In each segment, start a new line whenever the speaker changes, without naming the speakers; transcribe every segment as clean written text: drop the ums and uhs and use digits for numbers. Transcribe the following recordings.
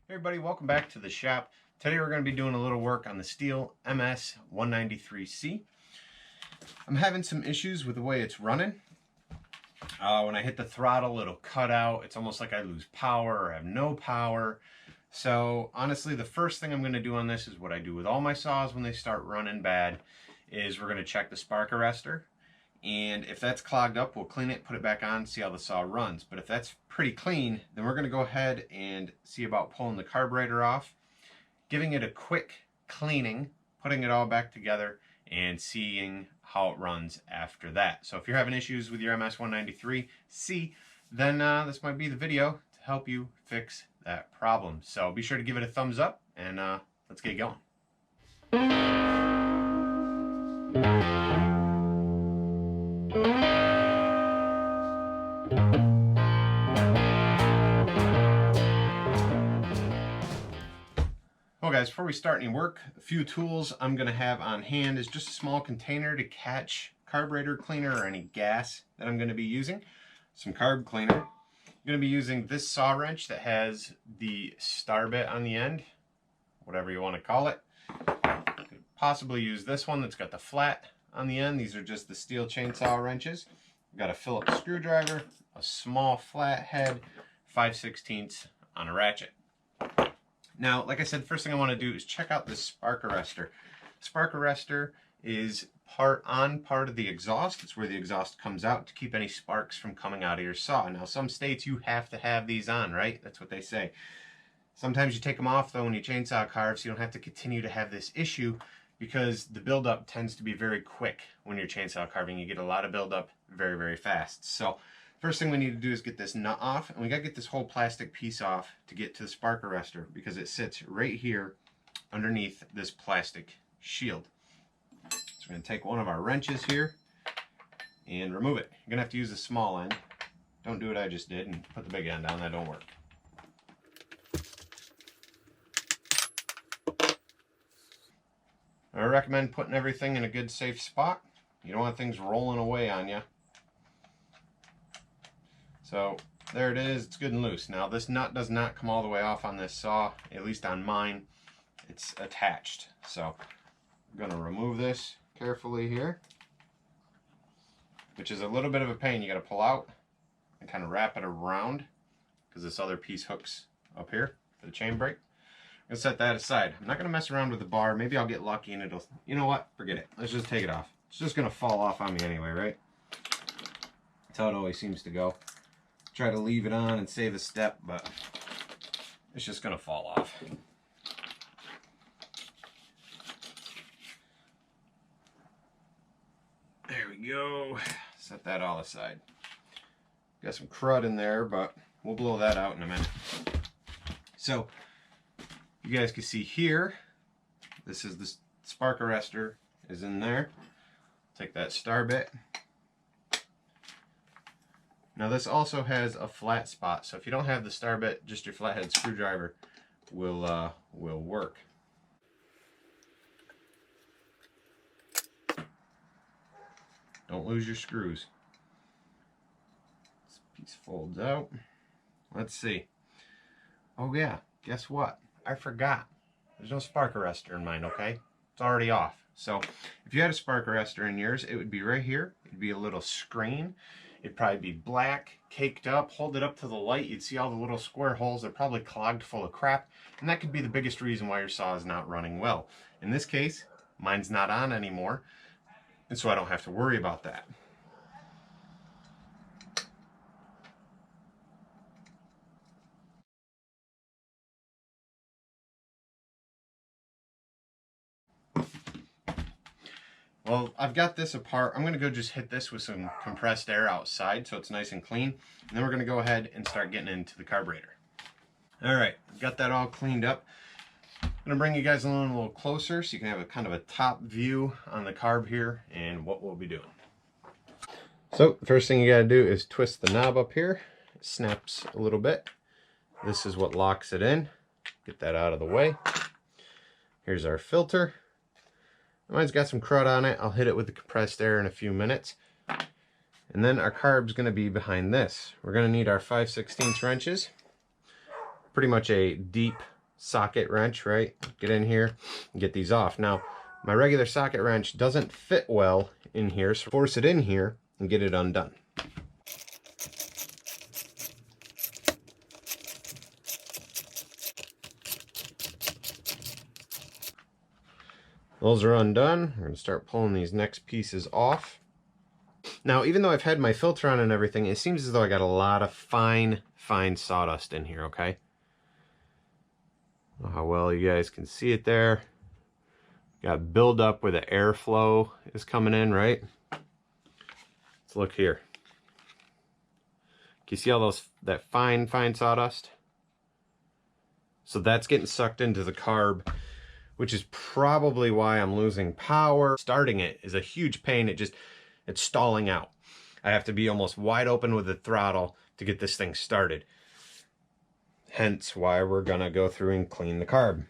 Hey everybody, welcome back to the shop. Today we're going to be doing a little work on the Stihl Ms 193C. I'm having some issues with the way it's running. When I hit the throttle, it'll cut out. It's almost like I lose power or have no power. So honestly, the first thing I'm going to do on this is what I do with all my saws when they start running bad, is we're going to check the spark arrestor. And if that's clogged up, we'll clean it, put it back on, see how the saw runs. But if that's pretty clean, then we're going to go ahead and see about pulling the carburetor off, giving it a quick cleaning, putting it all back together, and seeing how it runs after that. So if you're having issues with your MS193C, then this might be the video to help you fix that problem. So be sure to give it a thumbs up, and let's get going. Well guys, before we start any work, a few tools I'm going to have on hand is just a small container to catch carburetor cleaner or any gas that I'm going to be using. Some carb cleaner. I'm going to be using this saw wrench that has the star bit on the end, whatever you want to call it. Could possibly use this one that's got the flat on the end. These are just the Stihl chainsaw wrenches. I've got a Phillips screwdriver, a small flat head, 5/16 on a ratchet. Now, like I said, the first thing I want to do is check out this spark arrestor. Spark arrestor is part of the exhaust. It's where the exhaust comes out to keep any sparks from coming out of your saw. Now, some states you have to have these on, right? That's what they say. Sometimes you take them off, though, when you chainsaw carve, so you don't have to continue to have this issue, because the buildup tends to be very quick when you're chainsaw carving. You get a lot of buildup very, very fast. So first thing we need to do is get this nut off, and we got to get this whole plastic piece off to get to the spark arrestor, because it sits right here underneath this plastic shield. So we're going to take one of our wrenches here and remove it. You're going to have to use the small end. Don't do what I just did and put the big end on. That don't work. I recommend putting everything in a good safe spot. You don't want things rolling away on you. So there it is, it's good and loose. Now this nut does not come all the way off on this saw, at least on mine. It's attached. So I'm going to remove this carefully here, which is a little bit of a pain. You got to pull out and kind of wrap it around, because this other piece hooks up here for the chain brake. I'm going to set that aside. I'm not going to mess around with the bar. Maybe I'll get lucky and it'll, you know what, forget it. Let's just take it off. It's just going to fall off on me anyway, right? That's how it always seems to go. Try to leave it on and save a step, but it's just going to fall off. There we go. Set that all aside. Got some crud in there, but we'll blow that out in a minute. So you guys can see here, this is the spark arrestor is in there. Take that star bit. Now this also has a flat spot, so if you don't have the star bit, just your flathead screwdriver will work. Don't lose your screws. This piece folds out. Let's see. Oh yeah, guess what? I forgot. There's no spark arrestor in mine, okay? It's already off. So if you had a spark arrestor in yours, it would be right here. It'd be a little screen. It'd probably be black, caked up. Hold it up to the light, you'd see all the little square holes. They're probably clogged full of crap, and that could be the biggest reason why your saw is not running well. In this case, mine's not on anymore, and so I don't have to worry about that. Well, I've got this apart. I'm going to go just hit this with some compressed air outside so it's nice and clean. And then we're going to go ahead and start getting into the carburetor. Alright, got that all cleaned up. I'm going to bring you guys along a little closer so you can have a kind of a top view on the carb here and what we'll be doing. So the first thing you got to do is twist the knob up here. It snaps a little bit. This is what locks it in. Get that out of the way. Here's our filter. Mine's got some crud on it. I'll hit it with the compressed air in a few minutes. And then our carb's going to be behind this. We're going to need our 5/16 wrenches. Pretty much a deep socket wrench, right? Get in here and get these off. Now, my regular socket wrench doesn't fit well in here, so force it in here and get it undone. Those are undone. We're gonna start pulling these next pieces off. Now, even though I've had my filter on and everything, it seems as though I got a lot of fine sawdust in here, okay? I don't know how well you guys can see it there. Got buildup where the airflow is coming in, right? Let's look here. Can you see all that fine sawdust? So that's getting sucked into the carb, which is probably why I'm losing power. Starting it is a huge pain. It's stalling out. I have to be almost wide open with the throttle to get this thing started. Hence why we're gonna go through and clean the carb.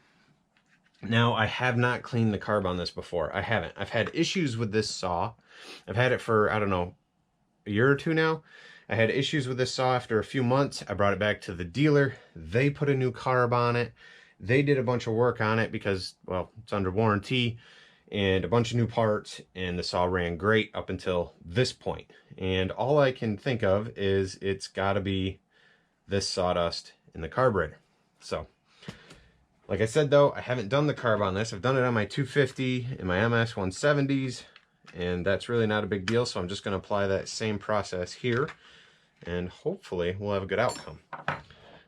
Now, I have not cleaned the carb on this before. I haven't. I've had issues with this saw. I've had it for, I don't know, a year or two now. I had issues with this saw after a few months. I brought it back to the dealer. They put a new carb on it. They did a bunch of work on it because, well, it's under warranty, and a bunch of new parts, and the saw ran great up until this point. And all I can think of is it's got to be this sawdust in the carburetor. So, like I said though, I haven't done the carb on this. I've done it on my 250 and my MS 170s, and that's really not a big deal. So I'm just going to apply that same process here, and hopefully we'll have a good outcome.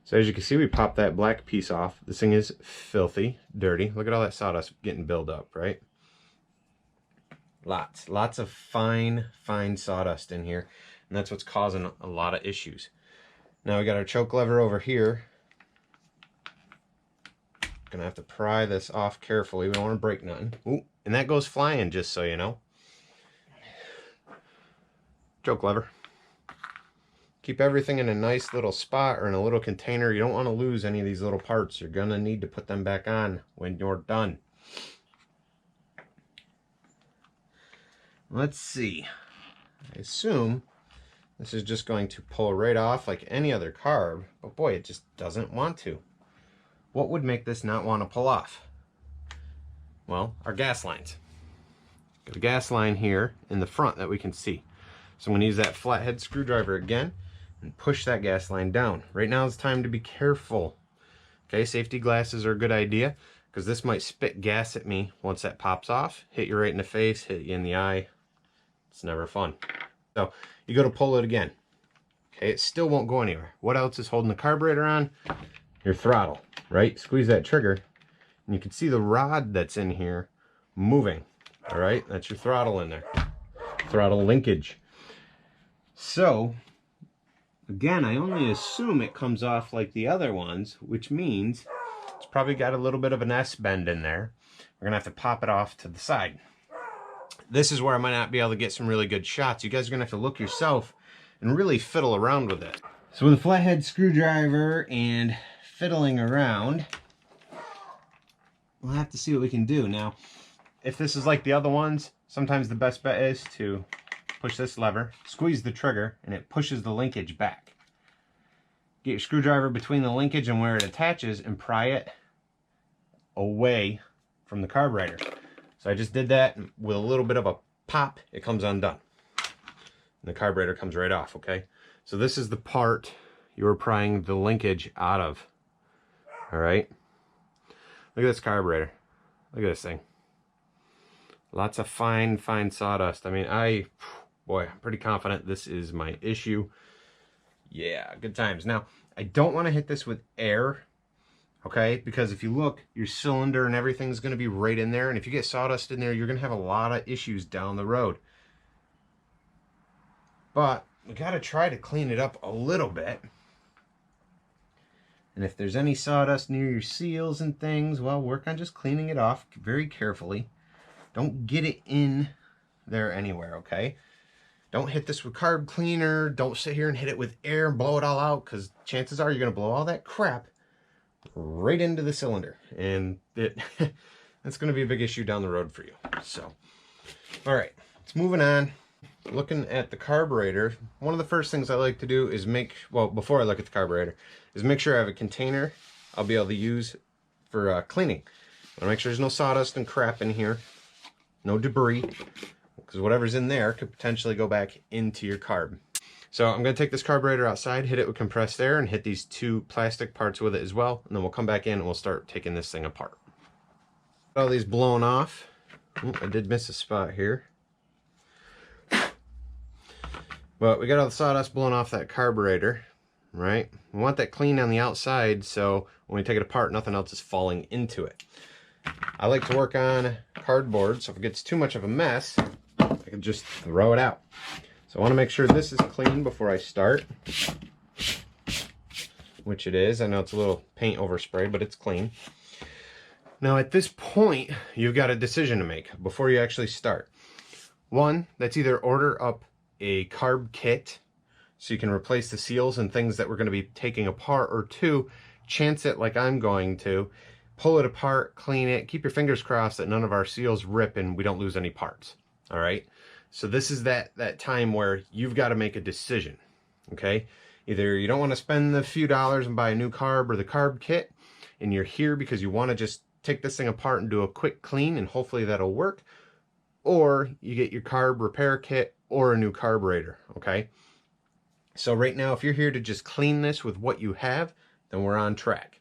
So as you can see, we popped that black piece off. This thing is filthy, dirty. Look at all that sawdust getting built up, right? Lots of fine sawdust in here, and that's what's causing a lot of issues. Now we got our choke lever over here. Gonna have to pry this off carefully. We don't want to break nothing. Ooh, and that goes flying, just so you know. Choke lever. Keep everything in a nice little spot or in a little container. You don't want to lose any of these little parts. You're gonna need to put them back on when you're done. Let's see. I assume this is just going to pull right off like any other carb, but boy, it just doesn't want to. What would make this not want to pull off? Well, our gas lines. Got a gas line here in the front that we can see. So I'm going to use that flathead screwdriver again and push that gas line down. Right now it's time to be careful. Okay, safety glasses are a good idea because this might spit gas at me once that pops off. Hit you right in the face, hit you in the eye. It's never fun. So you go to pull it again. Okay, it still won't go anywhere. What else is holding the carburetor on? Your throttle, right? Squeeze that trigger and you can see the rod that's in here moving. All right, that's your throttle in there. Throttle linkage. So again, I only assume it comes off like the other ones, which means it's probably got a little bit of an S bend in there. We're gonna have to pop it off to the side. This is where I might not be able to get some really good shots. You guys are gonna have to look yourself and really fiddle around with it. So with a flathead screwdriver and fiddling around, we'll have to see what we can do. Now, if this is like the other ones, sometimes the best bet is to push this lever, squeeze the trigger, and it pushes the linkage back. Get your screwdriver between the linkage and where it attaches and pry it away from the carburetor. So I just did that, and with a little bit of a pop, it comes undone. And the carburetor comes right off, okay? So this is the part you were prying the linkage out of. All right? Look at this carburetor. Look at this thing. Lots of fine sawdust. I mean, boy, I'm pretty confident this is my issue. Yeah, good times. Now, I don't want to hit this with air, okay? Because if you look, your cylinder and everything's going to be right in there. And if you get sawdust in there, you're going to have a lot of issues down the road. But we got to try to clean it up a little bit. And if there's any sawdust near your seals and things, well, work on just cleaning it off very carefully. Don't get it in there anywhere, okay? Don't hit this with carb cleaner. Don't sit here and hit it with air and blow it all out, because chances are you're going to blow all that crap right into the cylinder. And that's going to be a big issue down the road for you. So, all right, let's moving on. Looking at the carburetor, one of the first things I like to do is before I look at the carburetor, is make sure I have a container I'll be able to use cleaning. I want to make sure there's no sawdust and crap in here, no debris, because whatever's in there could potentially go back into your carb. So I'm going to take this carburetor outside, hit it with compressed air, and hit these 2 plastic parts with it as well, and then we'll come back in and we'll start taking this thing apart. All these blown off. Ooh, I did miss a spot here. But we got all the sawdust blown off that carburetor, right? We want that clean on the outside so when we take it apart, nothing else is falling into it. I like to work on cardboard, so if it gets too much of a mess, I can just throw it out. So I want to make sure this is clean before I start, which it is. I know it's a little paint overspray, but it's clean. Now at this point, you've got a decision to make before you actually start. One, that's either order up a carb kit so you can replace the seals and things that we're going to be taking apart, or 2, chance it like I'm going to, pull it apart, clean it, keep your fingers crossed that none of our seals rip and we don't lose any parts. All right, so this is that time where you've got to make a decision. Okay, either you don't want to spend the few dollars and buy a new carb or the carb kit, and you're here because you want to just take this thing apart and do a quick clean and hopefully that'll work, or you get your carb repair kit or a new carburetor. Okay, so right now if you're here to just clean this with what you have, then we're on track.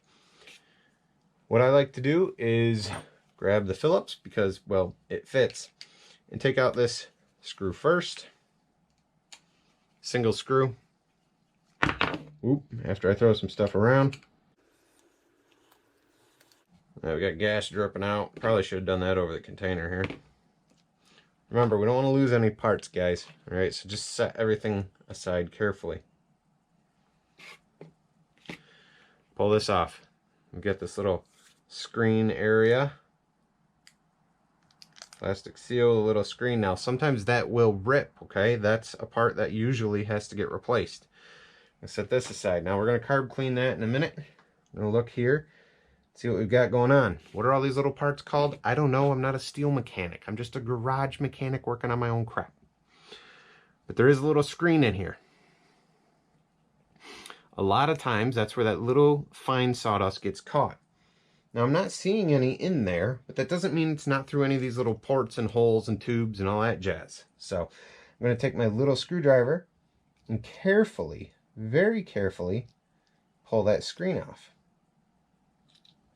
What I like to do is grab the Phillips because, well, it fits, and take out this screw first. Single screw. Oop, after I throw some stuff around. Now we got gas dripping out. Probably should have done that over the container here. Remember, we don't want to lose any parts, guys. All right, so just set everything aside carefully. Pull this off. We get this little screen area. Plastic seal, a little screen. Now, sometimes that will rip, okay? That's a part that usually has to get replaced. I'll set this aside. Now, we're going to carb clean that in a minute. I'm going to look here, see what we've got going on. What are all these little parts called? I don't know. I'm not a steel mechanic. I'm just a garage mechanic working on my own crap. But there is a little screen in here. A lot of times, that's where that little fine sawdust gets caught. Now, I'm not seeing any in there, but that doesn't mean it's not through any of these little ports and holes and tubes and all that jazz. So I'm going to take my little screwdriver and carefully, very carefully, pull that screen off.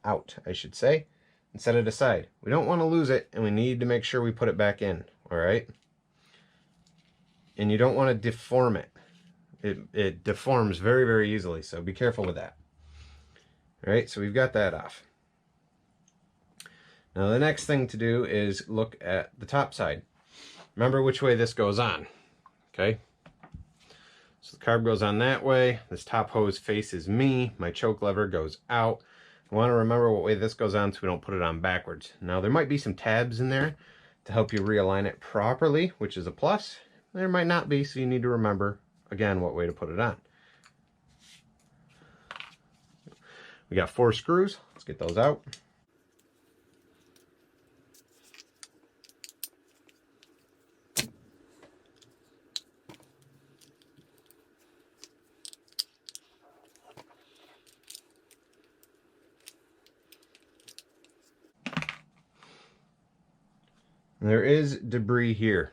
Out, I should say, and set it aside. We don't want to lose it, and we need to make sure we put it back in, all right? And you don't want to deform it. It deforms very, very easily, so be careful with that. All right, so we've got that off. Now the next thing to do is look at the top side. Remember which way this goes on, okay? So the carb goes on that way. This top hose faces me. My choke lever goes out. I want to remember what way this goes on so we don't put it on backwards. Now there might be some tabs in there to help you realign it properly, which is a plus. There might not be, so you need to remember, again, what way to put it on. We got 4 screws. Let's get those out. And there is debris here.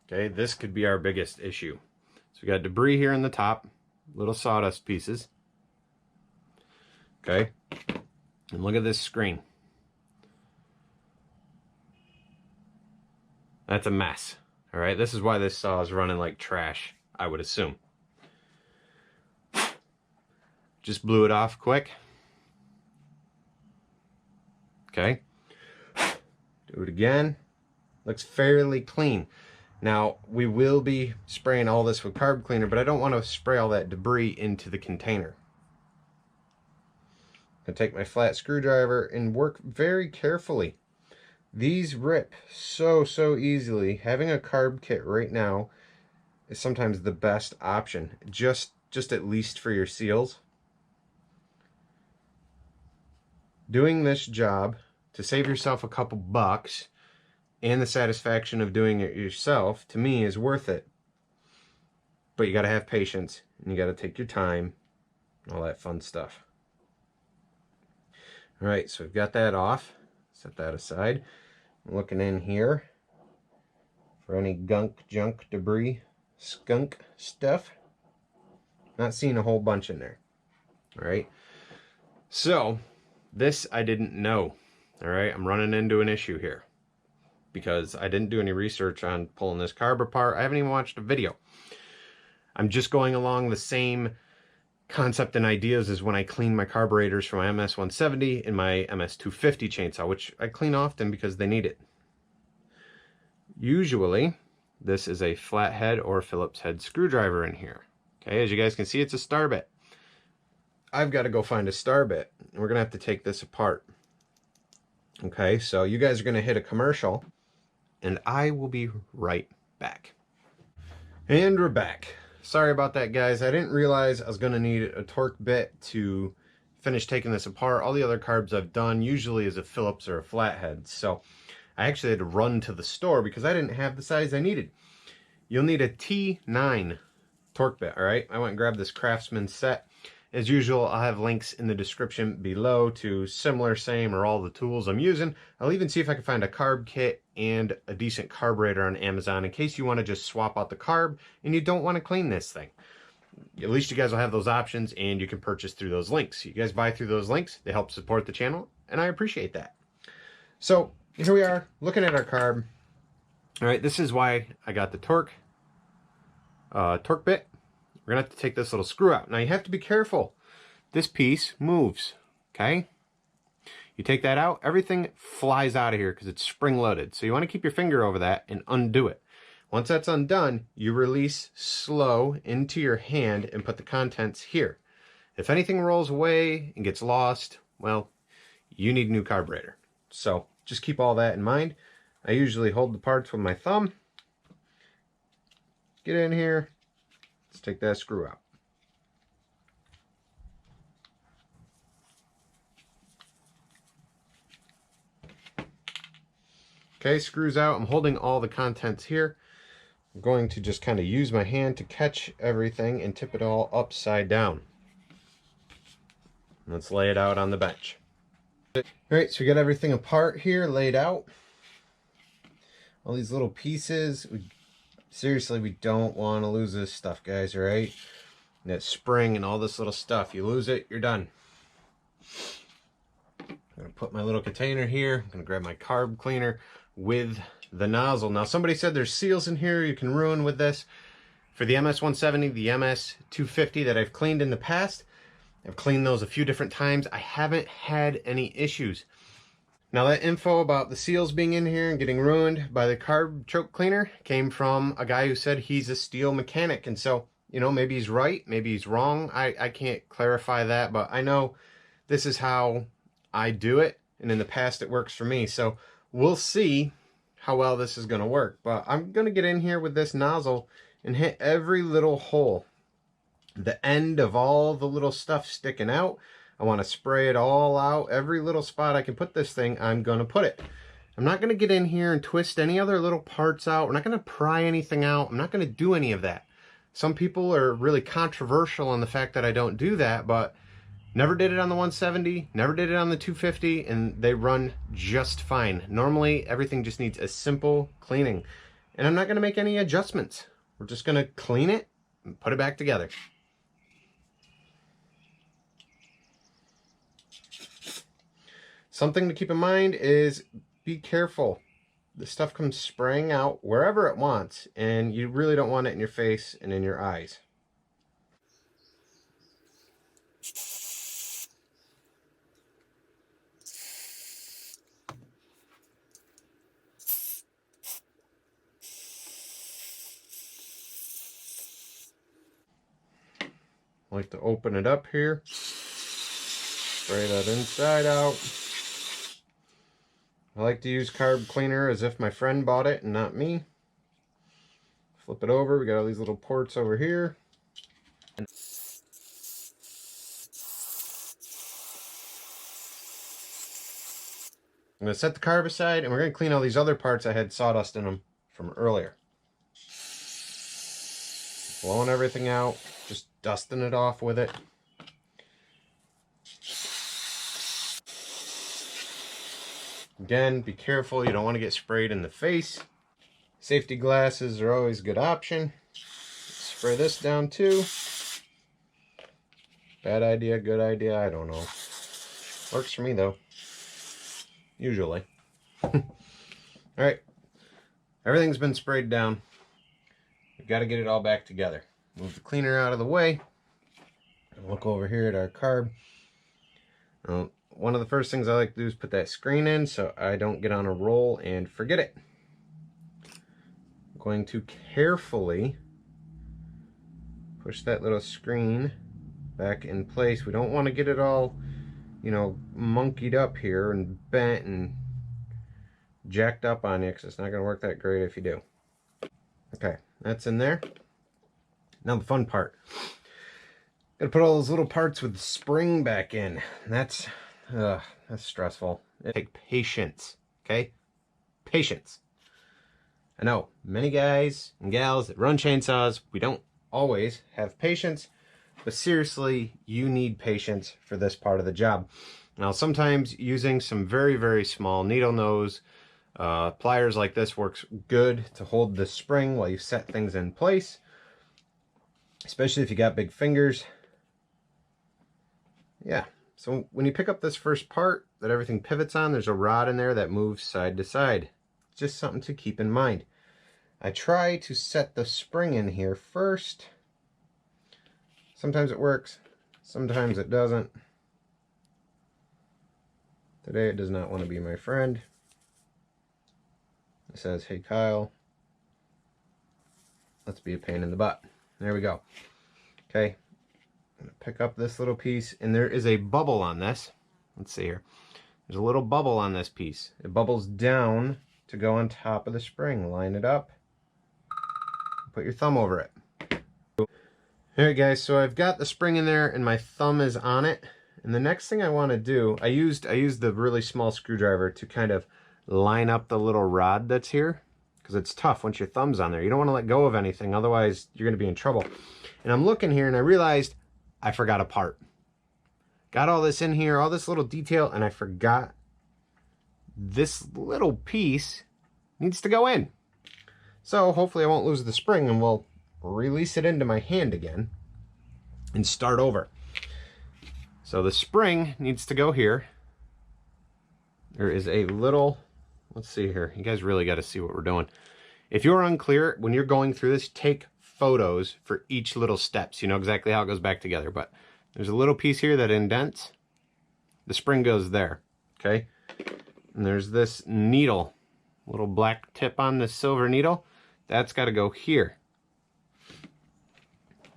Okay, this could be our biggest issue. So we got debris here in the top, little sawdust pieces. Okay, and look at this screen. That's a mess. All right, this is why this saw is running like trash, I would assume. Just blew it off quick. Okay, do it again. Looks fairly clean. Now, we will be spraying all this with carb cleaner, but I don't want to spray all that debris into the container. I take my flat screwdriver and work very carefully. These rip so easily. Having a carb kit right now is sometimes the best option, just at least for your seals. Doing this job to save yourself a couple bucks and the satisfaction of doing it yourself, to me, is worth it. But you got to have patience, and you got to take your time, all that fun stuff. All right, so we've got that off. Set that aside. I'm looking in here for any gunk, junk, debris, skunk stuff. Not seeing a whole bunch in there. All right. So this I didn't know. All right, I'm running into an issue here because I didn't do any research on pulling this carb apart. I haven't even watched a video. I'm just going along the same concept and ideas as when I clean my carburetors for my MS-170 and my MS-250 chainsaw, which I clean often because they need it. Usually, this is a flathead or Phillips head screwdriver in here. Okay, as you guys can see, it's a star bit. I've got to go find a star bit, and we're going to have to take this apart. Okay, so you guys are going to hit a commercial, and I will be right back. And we're back. Sorry about that, guys. I didn't realize I was going to need a torque bit to finish taking this apart. All the other carbs I've done usually is a Phillips or a flathead, so I actually had to run to the store because I didn't have the size I needed. You'll need a T9 torque bit, all right? I went and grabbed this Craftsman set. As usual, I'll have links in the description below to similar, same, or all the tools I'm using. I'll even see if I can find a carb kit and a decent carburetor on Amazon in case you want to just swap out the carb and you don't want to clean this thing. At least you guys will have those options and you can purchase through those links. You guys buy through those links, they help support the channel, and I appreciate that. So here we are looking at our carb. All right, this is why I got the torque bit. We're gonna have to take this little screw out. Now you have to be careful. This piece moves, okay? You take that out, everything flies out of here because it's spring loaded. So you wanna keep your finger over that and undo it. Once that's undone, you release slow into your hand and put the contents here. If anything rolls away and gets lost, well, you need a new carburetor. So just keep all that in mind. I usually hold the parts with my thumb. Get in here. Let's take that screw out. Okay, screws out. I'm holding all the contents here. I'm going to just kind of use my hand to catch everything and tip it all upside down. Let's lay it out on the bench. All right, so we got everything apart here, laid out. All these little pieces. Seriously, we don't want to lose this stuff, guys, all right? And that spring and all this little stuff. You lose it, you're done. I'm going to put my little container here. I'm going to grab my carb cleaner with the nozzle. Now, somebody said there's seals in here you can ruin with this. For the MS-170, the MS-250 that I've cleaned in the past, I've cleaned those a few different times. I haven't had any issues. Now that info about the seals being in here and getting ruined by the carb choke cleaner came from a guy who said he's a Stihl mechanic. And so, you know, maybe he's right, maybe he's wrong. I can't clarify that, but I know this is how I do it. And in the past it works for me. So we'll see how well this is going to work. But I'm going to get in here with this nozzle and hit every little hole. The end of all the little stuff sticking out. I want to spray it all out. Every little spot I can put this thing, I'm going to put it. I'm not going to get in here and twist any other little parts out. We're not going to pry anything out. I'm not going to do any of that. Some people are really controversial on the fact that I don't do that, but never did it on the 170, never did it on the 250, and they run just fine. Normally, everything just needs a simple cleaning. And I'm not going to make any adjustments. We're just going to clean it and put it back together. Something to keep in mind is be careful. The stuff comes spraying out wherever it wants, and you really don't want it in your face and in your eyes. I like to open it up here, spray that inside out. I like to use carb cleaner as if my friend bought it and not me. Flip it over, we got all these little ports over here. I'm going to set the carb aside and we're going to clean all these other parts I had sawdust in them from earlier. Blowing everything out, just dusting it off with it. Again, be careful, you don't want to get sprayed in the face. Safety glasses are always a good option. Spray this down too. Bad idea, good idea, I don't know. Works for me though. Usually. Alright. Everything's been sprayed down. We've got to get it all back together. Move the cleaner out of the way. Look over here at our carb. One of the first things I like to do is put that screen in so I don't get on a roll and forget it. I'm going to carefully push that little screen back in place. We don't want to get it all, you know, monkeyed up here and bent and jacked up on you, because it's not going to work that great if you do. Okay, that's in there. Now the fun part. Gotta put all those little parts with the spring back in. That's stressful. Take patience, okay? Patience. I know, many guys and gals that run chainsaws, we don't always have patience, but seriously, you need patience for this part of the job. Now, sometimes using some very, very small needle nose pliers like this works good to hold the spring while you set things in place, especially if you got big fingers. Yeah, so when you pick up this first part that everything pivots on, there's a rod in there that moves side to side. Just something to keep in mind. I try to set the spring in here first. Sometimes it works, sometimes it doesn't. Today it does not want to be my friend. It says, hey Kyle, let's be a pain in the butt. There we go. Okay. I'm going to pick up this little piece, and there is a bubble on this. Let's see here. There's a little bubble on this piece. It bubbles down to go on top of the spring. Line it up. Put your thumb over it. Alright guys, so I've got the spring in there and my thumb is on it. And the next thing I want to do, I used the really small screwdriver to kind of line up the little rod that's here, because it's tough once your thumb's on there. You don't want to let go of anything, otherwise you're going to be in trouble. And I'm looking here and I realized I forgot a part. Got all this in here, all this little detail, and I forgot this little piece needs to go in. So hopefully I won't lose the spring and we'll release it into my hand again and start over. So the spring needs to go here. There is a little, let's see here. You guys really got to see what we're doing. If you're unclear, when you're going through this, take photos for each little step so you know exactly how it goes back together. But there's a little piece here that indents. The spring goes there, okay? And there's this needle, little black tip on the silver needle. That's got to go here.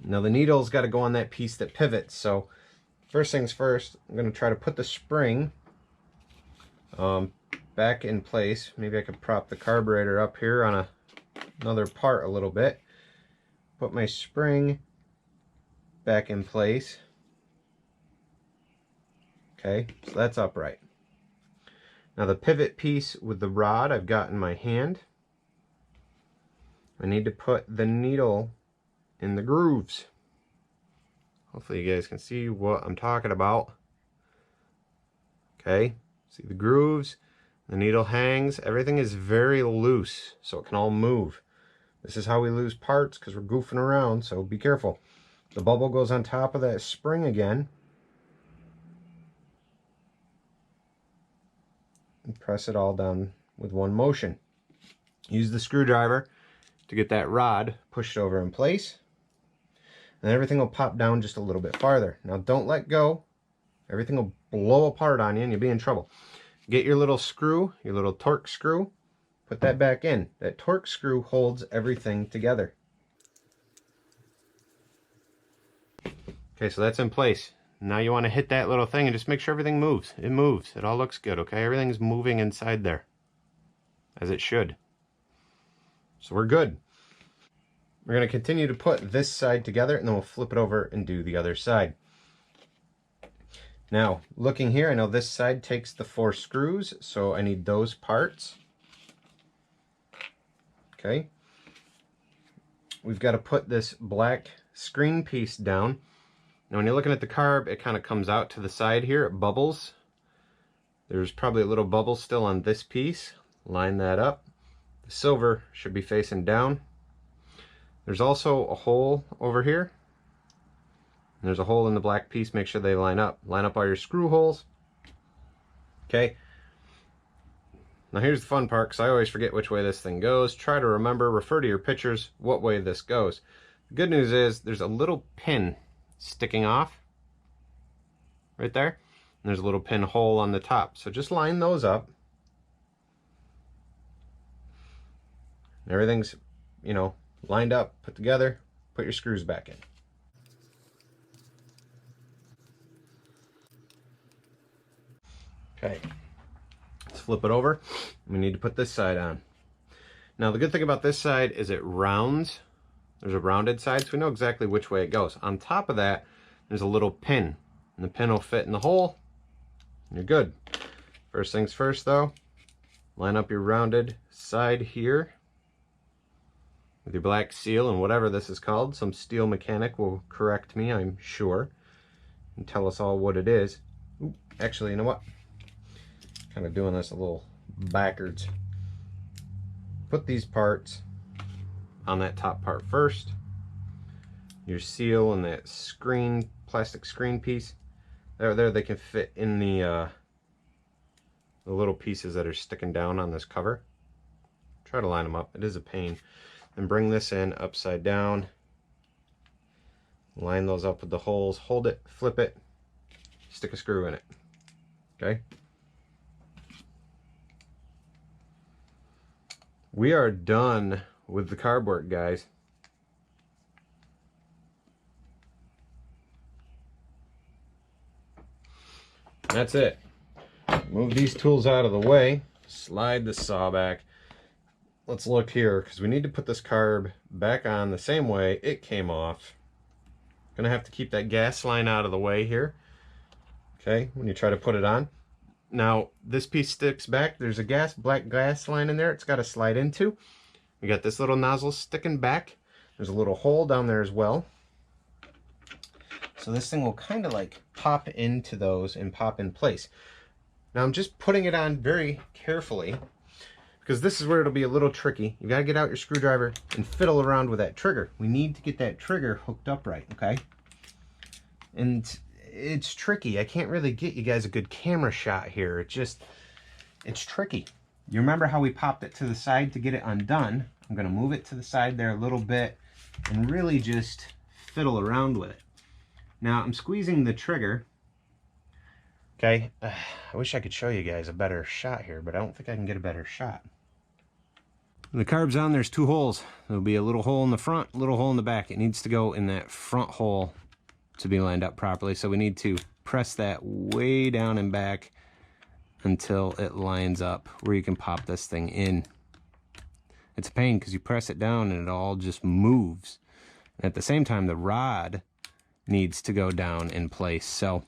Now the needle's got to go on that piece that pivots. So first things first, I'm going to try to put the spring back in place. Maybe I could prop the carburetor up here on another part a little bit. Put my spring back in place. Okay, so that's upright. Now the pivot piece with the rod I've got in my hand. I need to put the needle in the grooves. Hopefully you guys can see what I'm talking about. Okay, see the grooves, the needle hangs, everything is very loose so it can all move. This is how we lose parts, because we're goofing around, so be careful. The bubble goes on top of that spring again. And press it all down with one motion. Use the screwdriver to get that rod pushed over in place. And everything will pop down just a little bit farther. Now don't let go. Everything will blow apart on you and you'll be in trouble. Get your little screw, your little torque screw. Put that back in. That torque screw holds everything together. Okay, so that's in place. Now you want to hit that little thing and just make sure everything moves. It moves. It all looks good, okay? Everything's moving inside there, as it should. So we're good. We're going to continue to put this side together, and then we'll flip it over and do the other side. Now, looking here, I know this side takes the 4 screws, so I need those parts. Okay. We've got to put this black screen piece down. Now when you're looking at the carb, it kind of comes out to the side here, it bubbles. There's probably a little bubble still on this piece. Line that up. The silver should be facing down. There's also a hole over here. There's a hole in the black piece. Make sure they line up. Line up all your screw holes. Okay. Now here's the fun part, because I always forget which way this thing goes. Try to remember, refer to your pictures, what way this goes. The good news is there's a little pin sticking off right there. And there's a little pin hole on the top. So just line those up. Everything's, you know, lined up, put together. Put your screws back in. Okay. Let's flip it over. We need to put this side on. Now the good thing about this side is it rounds. There's a rounded side, so we know exactly which way it goes. On top of that, there's a little pin. And the pin will fit in the hole. And you're good. First things first though, line up your rounded side here with your black seal and whatever this is called. Some steel mechanic will correct me, I'm sure, and tell us all what it is. Ooh, actually, you know what? Kind of doing this a little backwards. Put these parts on that top part first. Your seal and that screen, plastic screen piece. There they can fit in the little pieces that are sticking down on this cover. Try to line them up. It is a pain. And bring this in upside down. Line those up with the holes. Hold it, flip it, stick a screw in it. Okay? We are done with the carb work, guys. That's it. Move these tools out of the way. Slide the saw back. Let's look here, because we need to put this carb back on the same way it came off. Gonna have to keep that gas line out of the way here. Okay, when you try to put it on. Now, this piece sticks back. There's a black gas line in there it's got to slide into. We got this little nozzle sticking back. There's a little hole down there as well. So this thing will kind of like pop into those and pop in place. Now I'm just putting it on very carefully, because this is where it'll be a little tricky. You got to get out your screwdriver and fiddle around with that trigger. We need to get that trigger hooked up right, okay? And it's tricky. I can't really get you guys a good camera shot here. It's tricky. You remember how we popped it to the side to get it undone? I'm going to move it to the side there a little bit and really just fiddle around with it. Now I'm squeezing the trigger. Okay, I wish I could show you guys a better shot here, but I don't think I can get a better shot. The carb's on, there's two holes. There'll be a little hole in the front, a little hole in the back. It needs to go in that front hole to be lined up properly. So we need to press that way down and back until it lines up where you can pop this thing in. It's a pain because you press it down and it all just moves. And at the same time, the rod needs to go down in place. So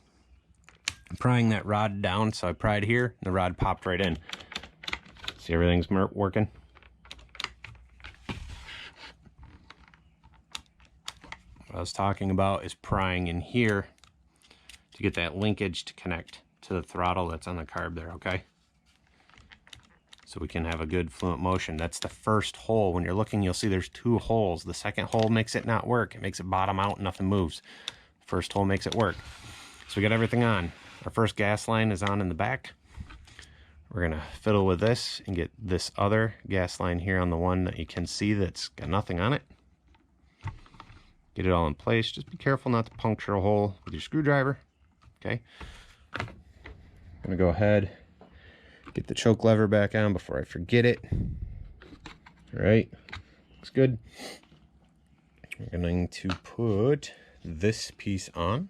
I'm prying that rod down. So I pried here and the rod popped right in. See, everything's working. What I was talking about is prying in here to get that linkage to connect to the throttle that's on the carb there, okay? So we can have a good fluent motion. That's the first hole. When you're looking, you'll see there's two holes. The second hole makes it not work. It makes it bottom out, nothing moves. First hole makes it work. So we got everything on. Our first gas line is on in the back. We're gonna fiddle with this and get this other gas line here on the one that you can see that's got nothing on it. Get it all in place. Just be careful not to puncture a hole with your screwdriver. Okay. I'm gonna go ahead, get the choke lever back on before I forget it. All right, looks good. We're going to put this piece on.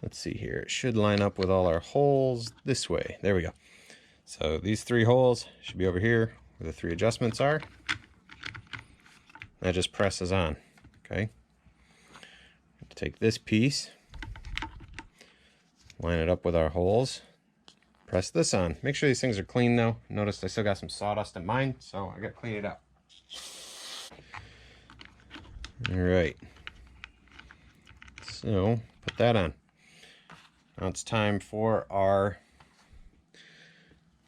Let's see here. It should line up with all our holes this way. There we go. So these three holes should be over here where the three adjustments are. That just presses on. Okay. Take this piece, line it up with our holes, press this on. Make sure these things are clean though. Notice I still got some sawdust in mine, so I got to clean it up. All right. So put that on. Now it's time for our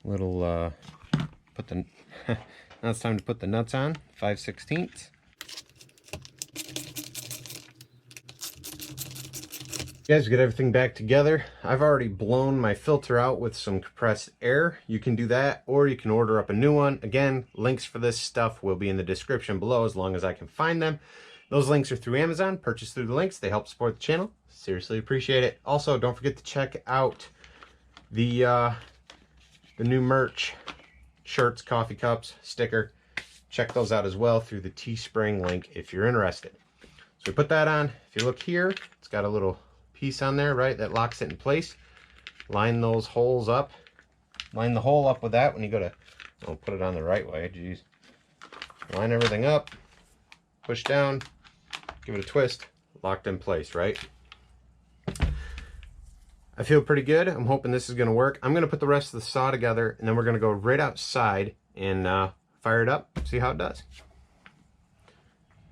Little put the now it's time to put the nuts on. 5/16. Guys, get everything back together. I've already blown my filter out with some compressed air. You can do that, or you can order up a new one. Again, links for this stuff will be in the description below as long as I can find them. Those links are through Amazon. Purchase through the links. They help support the channel. Seriously appreciate it. Also, don't forget to check out the new merch, shirts, coffee cups, sticker. Check those out as well through the Teespring link if you're interested. So we put that on. If you look here, it's got a little piece on there, right, that locks it in place. Line those holes up. Line the hole up with that when you go to, I'll put it on the right way, geez. Line everything up, push down, give it a twist, locked in place, right? I feel pretty good. I'm hoping this is gonna work. I'm gonna put the rest of the saw together, and then we're gonna go right outside and fire it up, see how it does.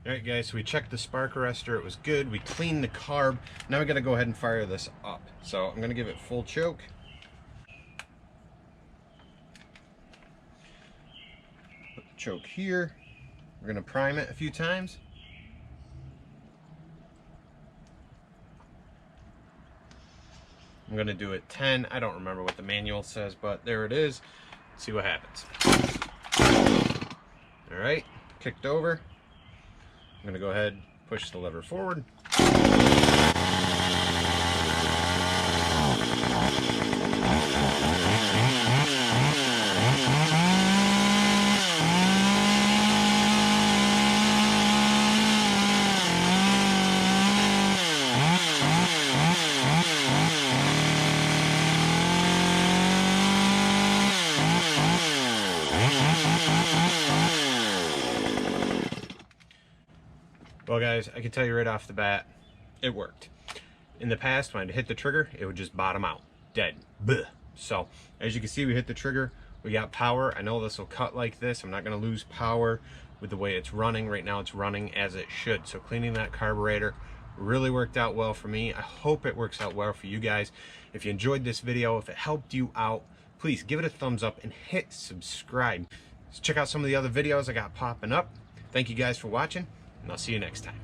Alright guys, so we checked the spark arrestor, it was good. We cleaned the carb. Now we gotta go ahead and fire this up. So I'm gonna give it full choke. Put the choke here. We're gonna prime it a few times. I'm gonna do it 10. I don't remember what the manual says, but there it is. Let's see what happens. Alright, kicked over. I'm going to go ahead, push the lever forward. Well guys, I can tell you right off the bat, it worked. In the past, when I'd hit the trigger, it would just bottom out, dead. Bleh. So, as you can see, we hit the trigger, we got power. I know this will cut like this. I'm not gonna lose power with the way it's running. Right now it's running as it should. So cleaning that carburetor really worked out well for me. I hope it works out well for you guys. If you enjoyed this video, if it helped you out, please give it a thumbs up and hit subscribe. Let's check out some of the other videos I got popping up. Thank you guys for watching, and I'll see you next time.